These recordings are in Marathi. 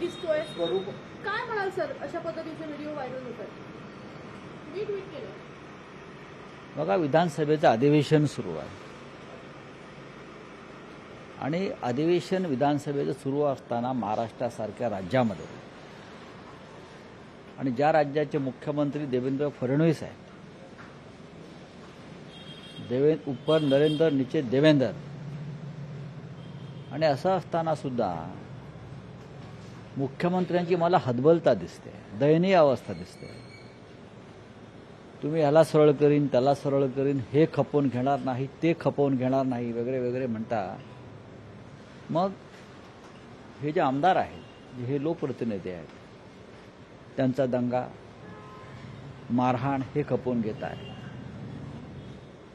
दिसतोय. काय म्हणाल सर, अशा पद्धतीचे व्हिडिओ व्हायरल होत आहेत? मी ट्विट केलं. बघा, विधानसभेचं अधिवेशन सुरू आहे आणि अधिवेशन विधानसभेचं सुरू असताना महाराष्ट्रासारख्या राज्यामध्ये आणि ज्या राज्याचे मुख्यमंत्री देवेंद्र फडणवीस आहेत, ऊपर नरेंद्र नीचे देवेंद्र, आणि असं असताना सुद्धा मुख्यमंत्र्यांची मला हतबलता दिसते, दयनीय अवस्था दिसते. तुम्ही ह्याला सरळ करीन, त्याला सरळ करीन, हे खपवून घेणार नाही, ते खपवून घेणार नाही, वगैरे वगैरे म्हणता. मग हे जे आमदार आहेत, जे हे लोकप्रतिनिधी आहेत, त्यांचा दंगा, मारहाण हे खपवून घेत आहे.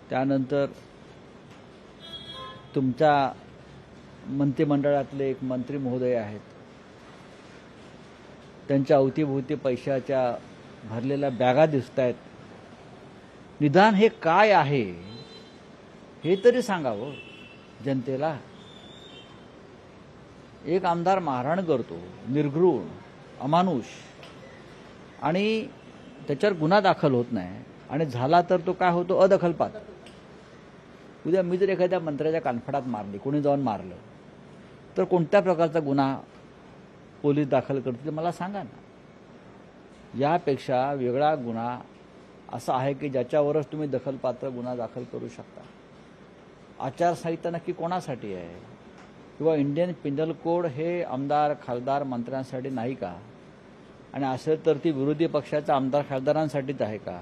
त्यानंतर तुमच्या मंत्रिमंडळातले एक मंत्री महोदय आहेत, त्यांच्या अवतीभोवती पैशाच्या भरलेल्या बॅगा दिसत आहेत. निदान हे काय आहे हे तरी सांगावं जनतेला. एक आमदार मारहाण करतो, निर्घृण, अमानुष, आणि त्याच्यावर गुन्हा दाखल होत नाही, आणि झाला तर तो काय होतो, अदखलपात्र. उद्या मी जर एखाद्या मंत्र्याच्या कानफडात मारली, कोणी जाऊन मारलं, तर कोणत्या प्रकारचा गुन्हा पोलीस दाखल करतील मला सांगा ना. यापेक्षा वेगळा गुन्हा असा आहे की ज्याच्यावरच तुम्ही दखलपात्र गुन्हा दाखल करू शकता. आचारसंहिता नक्की कोणासाठी आहे? किंवा इंडियन पिनल कोड हे आमदार, खासदार, मंत्र्यांसाठी नाही का? आणि असेल तर ती विरोधी पक्षाच्या आमदार, खासदारांसाठीच आहे का?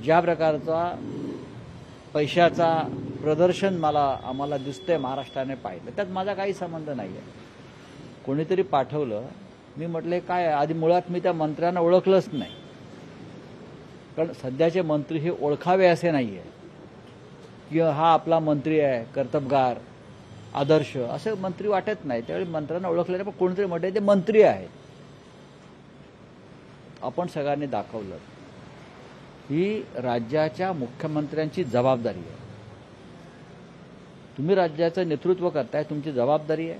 ज्या प्रकारचा पैशाचा प्रदर्शन आम्हाला दिसतंय महाराष्ट्राने पाहिलं, त्यात माझा काही संबंध नाही आहे. कोणीतरी पाठवलं, मी म्हटलं काय आहे? आधी मुळात मी त्या मंत्र्यांना ओळखलंच नाही, कारण सध्याचे मंत्री हे ओळखावे असे नाही आहे की हा आपला मंत्री आहे, कर्तबगार, आदर्श, असे मंत्री वाटत नाही. त्यावेळी मंत्र्यांना ओळखले नाही, पण कोणीतरी म्हटलं ते मंत्री आहेत. आपण सगळ्यांनी दाखवलं ही राज्याच्या मुख्यमंत्र्यांची जबाबदारी आहे. तुम्ही राज्याचं नेतृत्व करताय, तुमची जबाबदारी आहे.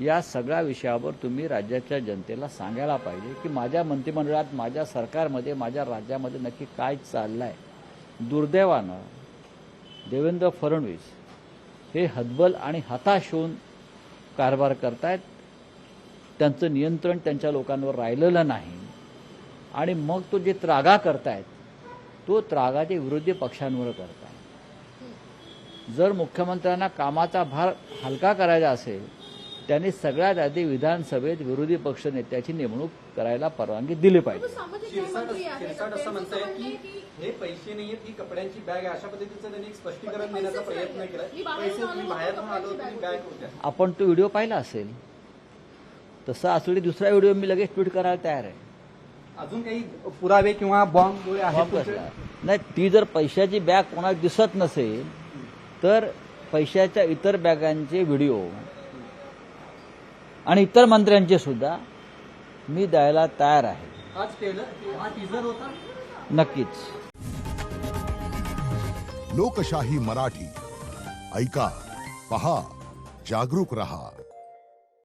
या सगळ्या विषयावर तुम्ही राज्याच्या जनतेला सांगायला पाहिजे की माझ्या मंत्रिमंडळात, माझ्या सरकारमध्ये, माझ्या राज्यामध्ये नक्की काय चाललं आहे. दुर्दैवानं देवेंद्र फडणवीस हे हतबल आणि हताश होऊन कारभार करतायत. त्यांचं नियंत्रण त्यांच्या लोकांवर राहिलेलं नाही, आणि मग तो जे त्रागा करतायत तो त्रागा ते विरोधी पक्षांवर करतायत. जर मुख्यमंत्र्यांना कामाचा भार हलका करायचा असेल, त्यांनी सगळ्यात आधी विधानसभेत विरोधी पक्ष नेत्याची नेमणूक करायला परवानगी दिली पाहिजे. शिरसाट असं म्हणताय की हे पैसे नाहीये, ही कपड्यांची बॅग आहे, अशा पद्धतीचं त्यांनी एक स्पष्टीकरण देण्याचा प्रयत्न केला. पैसे तुम्ही बाहेरून आलो, तुम्ही बॅग होत्या. आपण तो व्हिडिओ पाहिला असेल, तसा असलेली दुसरा व्हिडिओ मी लगेच ट्विट करायला तयार आहे. अजून काही पुरावे किंवा बॉम्ब नाही, ती जर पैशाची बॅग कोणाला दिसत नसेल तर पैशाच्या इतर बॅगांचे व्हिडिओ आणि इतर मंत्र्यांचे सुद्धा मी द्यायला तयार आहे. हा टीजर होता. नक्कीच. लोकशाही मराठी ऐका, पहा, जागरूक रहा.